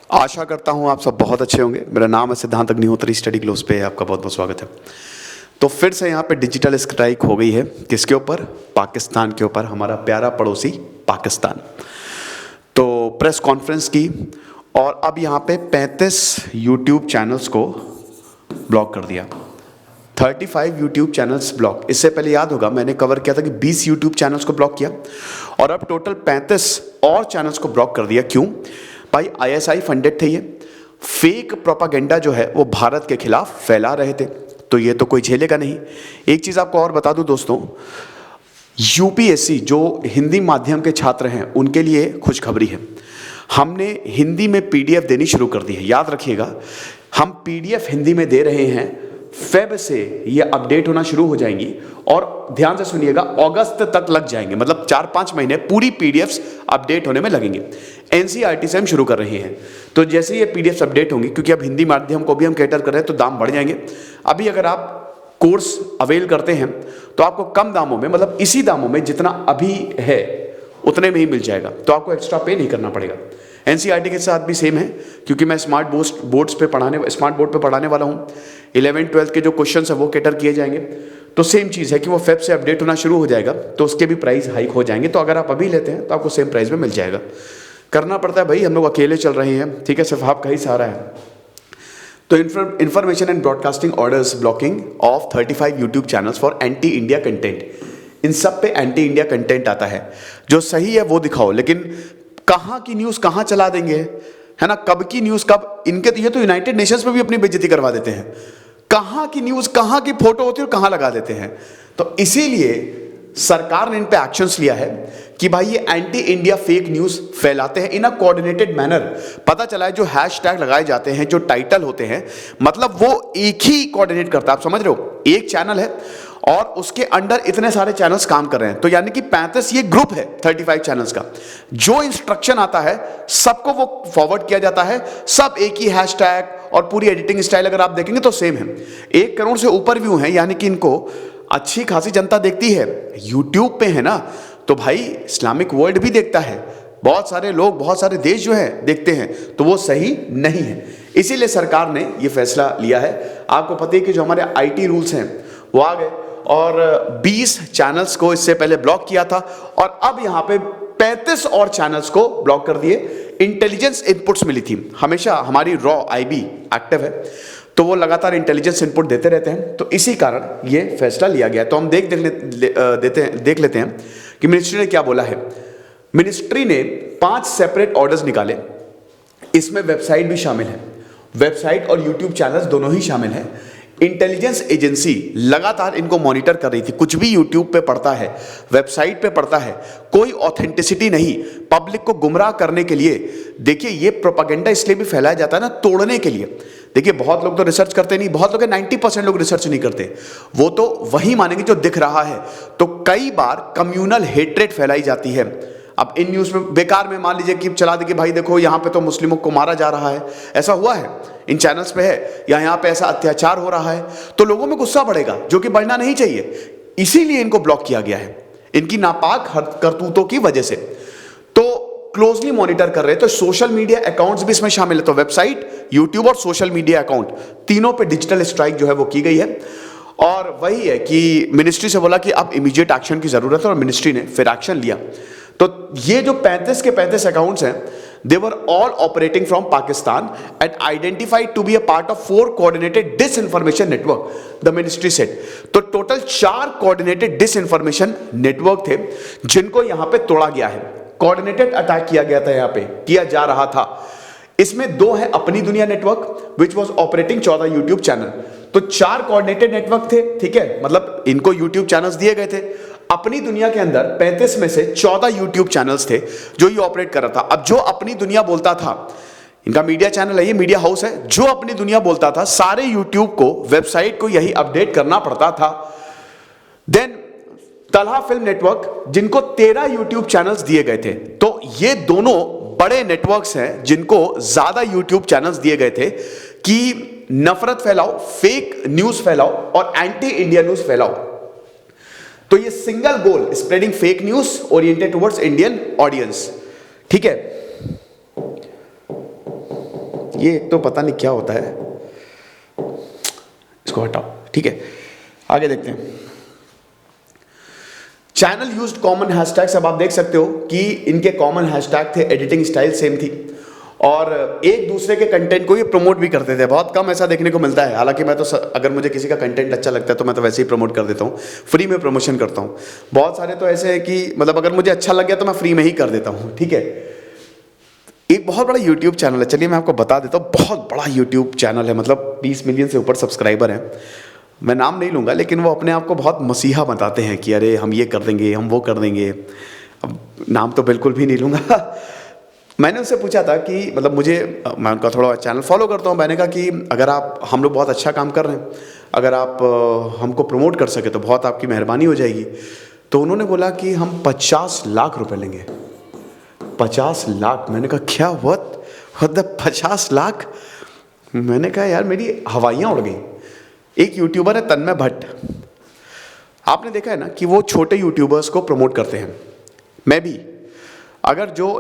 आशा करता हूँ आप सब बहुत अच्छे होंगे। मेरा नाम है सिद्धांत अग्निहोत्री, स्टडी ग्लोब्स पे आपका बहुत बहुत स्वागत है। तो फिर से यहाँ पे डिजिटल स्ट्राइक हो गई है। किसके ऊपर? पाकिस्तान के ऊपर, हमारा प्यारा पड़ोसी पाकिस्तान। तो प्रेस कॉन्फ्रेंस की और अब यहाँ पे 35 यूट्यूब चैनल्स को ब्लॉक कर दिया। 35 यूट्यूब चैनल्स ब्लॉक। इससे पहले याद होगा मैंने कवर किया था कि 20 यूट्यूब चैनल्स को ब्लॉक किया और अब टोटल 35 और चैनल्स को ब्लॉक कर दिया। क्यों भाई? आईएसआई फंडेड थे ये। फेक प्रोपागेंडा जो है वो भारत के खिलाफ फैला रहे थे, तो ये तो कोई झेलेगा नहीं। एक चीज आपको और बता दूं दोस्तों, यूपीएससी जो हिंदी माध्यम के छात्र हैं उनके लिए खुशखबरी है। हमने हिंदी में पीडीएफ देनी शुरू कर दी है। याद रखिएगा, हम पीडीएफ हिंदी में दे रहे हैं। फेब से ये अपडेट होना शुरू हो जाएंगी और ध्यान से सुनिएगा, अगस्त तक लग जाएंगे, मतलब 4-5 महीने पूरी पीडीएफ्स अपडेट होने में लगेंगे। एनसीईआरटी से हम शुरू कर रहे हैं, तो जैसे ये पीडीएफ्स अपडेट होंगी, क्योंकि अब हिंदी माध्यम को भी हम कैटर कर रहे हैं तो दाम बढ़ जाएंगे। अभी अगर आप कोर्स अवेल करते हैं तो आपको कम दामों में, मतलब इसी दामों में जितना अभी है उतने में ही मिल जाएगा, तो आपको एक्स्ट्रा पे नहीं करना पड़ेगा। एनसीईआरटी के साथ भी सेम है, क्योंकि मैं स्मार्ट बोर्ड पे पढ़ाने वाला हूँ। 11th-12th के जो क्वेश्चन है वो कैटर किए जाएंगे, तो सेम चीज़ है कि वो फेब से अपडेट होना शुरू हो जाएगा, तो उसके भी प्राइस हाइक हो जाएंगे। तो अगर आप अभी लेते हैं तो आपको सेम प्राइस में मिल जाएगा। करना पड़ता है भाई, हम लोग अकेले चल रहे हैं, ठीक है, सिर्फ आपका ही सहारा है। तो information and broadcasting orders blocking of 35 YouTube channels for anti India content. इन सब पे एंटी इंडिया कंटेंट आता है। जो सही है वो दिखाओ, लेकिन कहाँ की न्यूज़ कहाँ चला देंगे, है ना, कब की न्यूज़ कब, इनके ये तो यूनाइटेड नेशंस पे भी अपनी बेइज्जती करवा देते हैं। कहाँ की न्यूज़, कहाँ की फोटो होती है और कहाँ लगा देते हैं। तो इसीलिए सरकार ने इन पे एक्शंस लिया है कि भाई ये एंटी इंडिया फेक न्यूज़ फैलाते हैं इन अ कोऑर्डिनेटेड मैनर। पता चला है जो हैशटैग लगाए जाते हैं, जो टाइटल होते हैं, मतलब वो एक ही कोऑर्डिनेट करता है। आप समझ रहे हो, एक चैनल है और उसके अंडर इतने सारे चैनल्स काम कर रहे हैं, तो यानी कि 35 ये ग्रुप है 35 चैनल्स का। जो इंस्ट्रक्शन आता है सबको वो फॉरवर्ड किया जाता है, सब एक ही हैशटैग और पूरी एडिटिंग स्टाइल अगर आप देखेंगे तो सेम है। 1 करोड़ से ऊपर व्यू हैं, यानी कि इनको अच्छी खासी जनता देखती है। यूट्यूब पे है ना, तो भाई इस्लामिक वर्ल्ड भी देखता है, बहुत सारे लोग, बहुत सारे देश जो है देखते हैं, तो वो सही नहीं है। इसीलिए सरकार ने ये फैसला लिया है। आपको पता है कि जो हमारे आईटी रूल्स हैं वो आ गए और 20 चैनल्स को इससे पहले ब्लॉक किया था और अब यहां पे 35 और चैनल्स को ब्लॉक कर दिए। इंटेलिजेंस इनपुट्स मिली थी, हमेशा हमारी रॉ आईबी एक्टिव है, तो वो लगातार इंटेलिजेंस इनपुट देते रहते हैं, तो इसी कारण ये फैसला लिया गया। तो हम देख लेते हैं कि मिनिस्ट्री ने क्या बोला है। मिनिस्ट्री ने 5 सेपरेट ऑर्डर्स निकाले, इसमें वेबसाइट भी शामिल है। वेबसाइट और यूट्यूब चैनल्स दोनों ही शामिल हैं। इंटेलिजेंस एजेंसी लगातार इनको मॉनिटर कर रही थी। कुछ भी यूट्यूब पे पड़ता है, वेबसाइट पे पड़ता है, कोई ऑथेंटिसिटी नहीं, पब्लिक को गुमराह करने के लिए। देखिए ये प्रोपागेंडा इसलिए भी फैलाया जाता है ना, तोड़ने के लिए। देखिए बहुत लोग तो रिसर्च करते नहीं, बहुत लोग 90% लोग रिसर्च नहीं करते, वो तो वही मानेंगे जो दिख रहा है। तो कई बार कम्युनल हेट्रेड फैलाई जाती है। अब इन न्यूज़ में बेकार में मान लीजिए कि चला दे कि भाई देखो यहाँ पे तो मुस्लिमों को मारा जा रहा है, ऐसा हुआ है इन चैनल्स पे है, या यहाँ पे ऐसा अत्याचार हो रहा है, तो लोगों में गुस्सा बढ़ेगा, जो कि बढ़ना नहीं चाहिए। इसीलिए इनको ब्लॉक किया गया है, इनकी नापाक करतूतों की वजह से। तो क्लोजली मॉनिटर कर रहे हैं। तो सोशल मीडिया अकाउंट्स भी इसमें शामिल है। तो वेबसाइट, यूट्यूब और सोशल मीडिया अकाउंट तीनों पे डिजिटल स्ट्राइक जो है वो की गई है। और वही है कि मिनिस्ट्री से बोला कि अब इमीडिएट एक्शन की जरूरत है और मिनिस्ट्री ने फिर एक्शन लिया। तो ये जो 35 के 35 अकाउंट्स हैं, they were all operating from Pakistan and identified to be a part of 4 coordinated disinformation network, the ministry said। तो टोटल 4 coordinated disinformation network थे जिनको यहां पे तोड़ा गया है। कोऑर्डिनेटेड अटैक किया गया था, यहां पे किया जा रहा था। इसमें 2 है अपनी दुनिया network which was operating 14 YouTube channel. तो 4 कोऑर्डिनेटेड नेटवर्क थे, ठीक है, मतलब इनको यूट्यूब चैनल्स दिए गए थे। अपनी दुनिया के अंदर 35 में से 14 यूट्यूब चैनल्स थे जो ये ऑपरेट कर रहा था। अब जो अपनी दुनिया बोलता था, इनका मीडिया चैनल है, ये मीडिया हाउस है, जो अपनी दुनिया बोलता था, सारे यूट्यूब को, वेबसाइट को यही अपडेट करना पड़ता था। देन तलहा फिल्म नेटवर्क, जिनको 13 यूट्यूब चैनल्स दिए गए थे। तो ये दोनों बड़े नेटवर्क्स हैं जिनको ज्यादा यूट्यूब चैनल्स दिए गए थे कि नफरत फैलाओ, फेक न्यूज फैलाओ और एंटी इंडिया न्यूज फैलाओ। तो ये सिंगल गोल, spreading fake news oriented towards Indian audience, ठीक है। ये एक तो पता नहीं क्या होता है, इसको हटाओ, ठीक है, आगे देखते हैं। चैनल यूज्ड कॉमन हैशटैग्स, अब आप देख सकते हो कि इनके कॉमन हैशटैग थे, एडिटिंग स्टाइल सेम थी और एक दूसरे के कंटेंट को ये प्रमोट भी करते थे। बहुत कम ऐसा देखने को मिलता है, हालांकि मैं तो अगर मुझे किसी का कंटेंट अच्छा लगता है तो मैं तो वैसे ही प्रमोट कर देता हूँ, फ्री में प्रमोशन करता हूँ। बहुत सारे तो ऐसे हैं कि मतलब अगर मुझे अच्छा लग गया तो मैं फ्री में ही कर देता हूँ, ठीक है। एक बहुत बड़ा यूट्यूब चैनल है, चलिए मैं आपको बता देता हूँ, बहुत बड़ा यूट्यूब चैनल है, मतलब 20 मिलियन से ऊपर सब्सक्राइबर हैं। मैं नाम नहीं लूँगा, लेकिन वो अपने आप को बहुत मसीहा बताते हैं कि अरे हम ये कर देंगे, हम वो कर देंगे। अब नाम तो बिल्कुल भी नहीं लूँगा। मैंने उससे पूछा था कि मतलब मैं उनका थोड़ा चैनल फॉलो करता हूँ, मैंने कहा कि अगर हम लोग बहुत अच्छा काम कर रहे हैं, अगर आप हमको प्रमोट कर सके तो बहुत आपकी मेहरबानी हो जाएगी। तो उन्होंने बोला कि हम 50 लाख रुपए लेंगे। 50 लाख, मैंने कहा क्या व्हाट द 50 लाख। मैंने कहा यार मेरी हवाइयाँ उड़ गई। एक यूट्यूबर है तन्मय भट्ट, आपने देखा है ना कि वो छोटे यूट्यूबर्स को प्रमोट करते हैं। मैं भी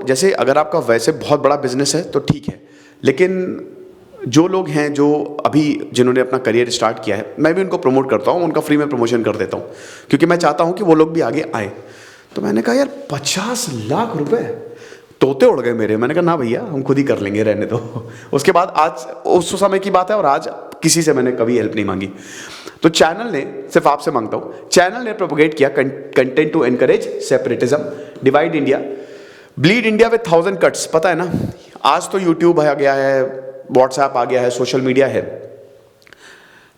जैसे अगर आपका वैसे बहुत बड़ा बिजनेस है तो ठीक है, लेकिन जो लोग हैं जो अभी जिन्होंने अपना करियर स्टार्ट किया है, मैं भी उनको प्रमोट करता हूँ, उनका फ्री में प्रमोशन कर देता हूँ, क्योंकि मैं चाहता हूँ कि वो लोग भी आगे आए। तो मैंने कहा यार 50 लाख रुपए, तोते उड़ गए मेरे। मैंने कहा ना भैया हम खुद ही कर लेंगे, रहने दो। उसके बाद आज उस समय की बात है और आज किसी से मैंने कभी हेल्प नहीं मांगी। तो चैनल ने, सिर्फ आपसे मांगता हूँ, चैनल ने प्रोपोगेट किया content to encourage separatism, divide India, bleed India with 1000 cuts. पता है ना, आज तो यूट्यूब आ गया है, व्हाट्सएप आ गया है, सोशल मीडिया है।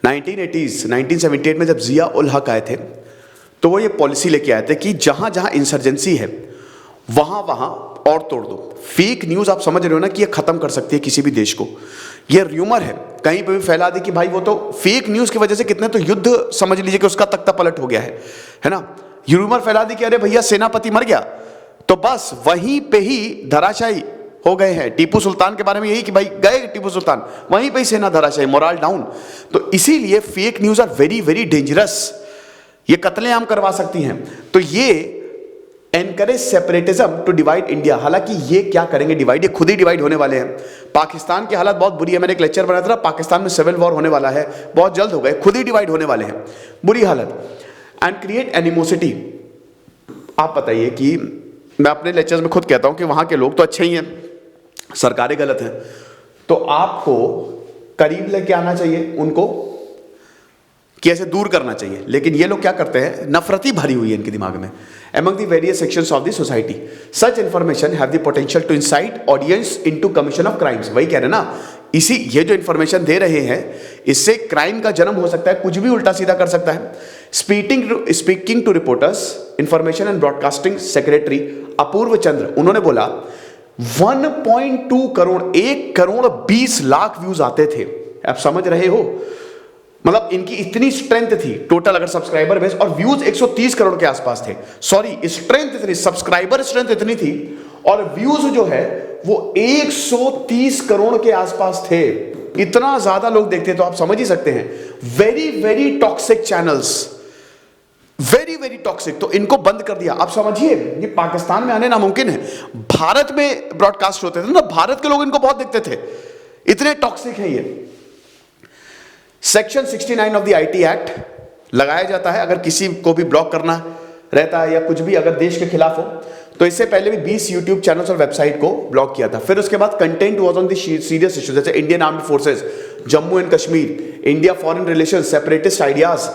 1978 में जब जिया उल हक आए थे तो वो ये पॉलिसी लेके आए थे कि जहां जहां इंसर्जेंसी है वहां वहां और तोड़ दो। फेक न्यूज आप समझ रहे हो ना कि ये खत्म कर सकती है किसी भी देश को। ये र्यूमर है, कहीं पे भी फैला दी कि भाई वो तो फेक न्यूज की वजह से कितने तो युद्ध समझ लीजिए कि उसका तख्ता पलट हो गया है ना। र्यूमर फैला दी कि अरे भैया सेनापति मर गया, तो बस वहीं पे ही धराशायी हो गए हैं। टीपू सुल्तान के बारे में यही कि भाई गए टीपू सुल्तान, वहीं पे ही सेना धराशायी, मोरल डाउन। तो इसीलिए fake news are very very dangerous, ये कत्लेआम करवा सकती हैं। तो ये encourage separatism to divide India. हालांकि ये क्या करेंगे डिवाइड, ये खुद ही डिवाइड होने वाले हैं। पाकिस्तान की हालत बहुत बुरी है, मैंने एक लेक्चर बनाया था, पाकिस्तान में सिविल वॉर होने वाला है, बहुत जल्द हो गए, खुद ही डिवाइड होने वाले हैं, बुरी हालत। And create animosity. आप बताइए कि मैं अपने लेक्चर्स में खुद कहता हूं कि वहां के लोग तो अच्छे ही हैं, सरकारें गलत हैं, तो आपको करीब लेके आना चाहिए उनको, कि ऐसे दूर करना चाहिए। लेकिन ये लोग क्या करते हैं, नफरती भरी हुई है इनके दिमाग में। Among the various sections of the society, such information have the potential to incite audience into commission of crimes। वही कह रहे ना, ये जो इंफॉर्मेशन दे रहे हैं इससे क्राइम का जन्म हो सकता है, कुछ भी उल्टा सीधा कर सकता है। Speaking to reporters, information and broadcasting secretary Apurva Chandra, उन्होंने बोला 1.2 करोड़, 1 करोड़ 20 लाख व्यूज आते थे। आप समझ रहे हो, मतलब इनकी इतनी स्ट्रेंथ थी टोटल, अगर सब्सक्राइबर बेस और व्यूज 130 करोड़ के आसपास थे। सॉरी, स्ट्रेंथ इतनी, सब्सक्राइबर स्ट्रेंथ इतनी थी और व्यूज जो है वो 130 करोड़ के आसपास थे। इतना ज्यादा लोग देखते, तो आप समझ ही सकते हैं, very very toxic channels, very very toxic. तो इनको बंद कर दिया। आप समझिए ये पाकिस्तान में आने नामुमकिन है, भारत में ब्रॉडकास्ट होते थे ना, भारत के लोग इनको बहुत देखते थे, इतने टॉक्सिक है ये। Section 69 of the IT act लगाया जाता है अगर किसी को भी ब्लॉक करना रहता है या कुछ भी अगर देश के खिलाफ हो। तो इससे पहले भी 20 यूट्यूब चैनल्स और वेबसाइट को ब्लॉक किया था। फिर उसके बाद content was on the serious issues, जैसे Indian armed forces, Jammu and Kashmir, India foreign relation, separatist ideas,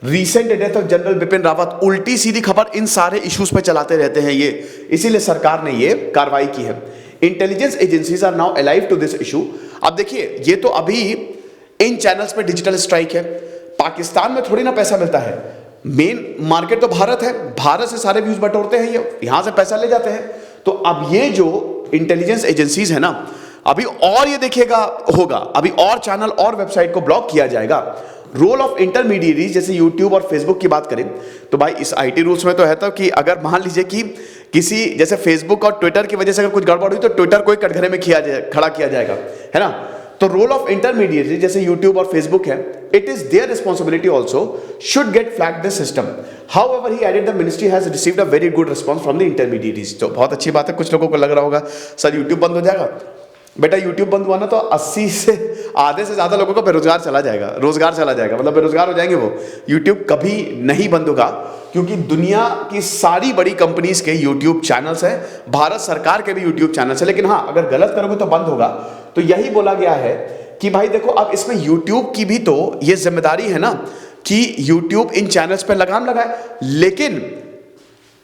recent death of general Bipin Rawat, उल्टी सीधी खबर, इन सारे इश्यूज पे चलाते रहते हैं ये, इसीलिए सरकार ने ये कार्रवाई की है। Intelligence agencies are now alive to this issue. अब देखिए, ये तो अभी इन चैनल्स पे डिजिटल स्ट्राइक है, पाकिस्तान में थोड़ी ना पैसा मिलता है, मेन मार्केट तो भारत है, भारत से सारे व्यूज बटोरते हैं ये, यहां से पैसा ले जाते हैं। तो अब ये जो इंटेलिजेंस एजेंसीज है ना, अभी और ये देखिएगा होगा, अभी और चैनल और वेबसाइट को ब्लॉक किया जाएगा। रोल ऑफ इंटरमीडिएटरीज, जैसे यूट्यूब और फेसबुक की बात करें तो भाई इस आईटी रूल्स में तो है तो कि अगर मान लीजिए कि किसी जैसे फेसबुक और ट्विटर की वजह से अगर कुछ गड़बड़ हुई तो ट्विटर को ही कटघरे में खड़ा किया जाएगा, है ना। तो रोल ऑफ इंटरमीडिएटरी जैसे यूट्यूब और फेसबुक है, it is their responsibility also should get flag this system. However he added the ministry has received a very good response from the intermediaries. तो बहुत अच्छी बात है। कुछ लोगों को लग रहा होगा सर यूट्यूब बंद हो जाएगा, बेटा यूट्यूब बंद हुआ ना तो 80 से आधे से ज़्यादा लोगों का बेरोजगार चला जाएगा, रोजगार चला जाएगा, मतलब बेरोजगार हो जाएंगे वो। यूट्यूब कभी नहीं बंद होगा क्योंकि दुनिया की सारी बड़ी कंपनीज के यूट्यूब चैनल्स हैं, भारत सरकार के भी यूट्यूब चैनल्स हैं। लेकिन हाँ, अगर गलत करोगे तो बंद होगा। तो यही बोला गया है कि भाई देखो, अब इसमें यूट्यूब की भी तो ये जिम्मेदारी है ना कि यूट्यूब इन चैनल्स पर लगाम लगाए। लेकिन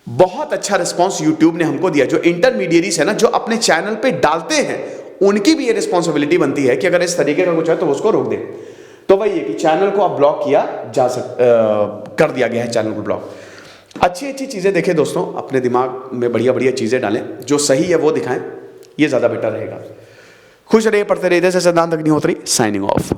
बहुत अच्छा रिस्पॉन्स यूट्यूब ने हमको दिया। जो इंटरमीडिएरीज है ना, जो अपने चैनल पे डालते हैं, उनकी भी ये रिस्पॉन्सिबिलिटी बनती है कि अगर इस तरीके का कुछ है तो उसको रोक दे। तो वही है कि चैनल को अब ब्लॉक किया जा कर दिया गया है, चैनल को ब्लॉक। अच्छी अच्छी चीज़ें देखें दोस्तों, अपने दिमाग में बढ़िया बढ़िया चीज़ें डालें, जो सही है वो दिखाएं, ये ज़्यादा बेटर रहेगा। खुश रहिए, पढ़ते रहिए। जैसे सिद्धांत अग्निहोत्री, साइनिंग ऑफ।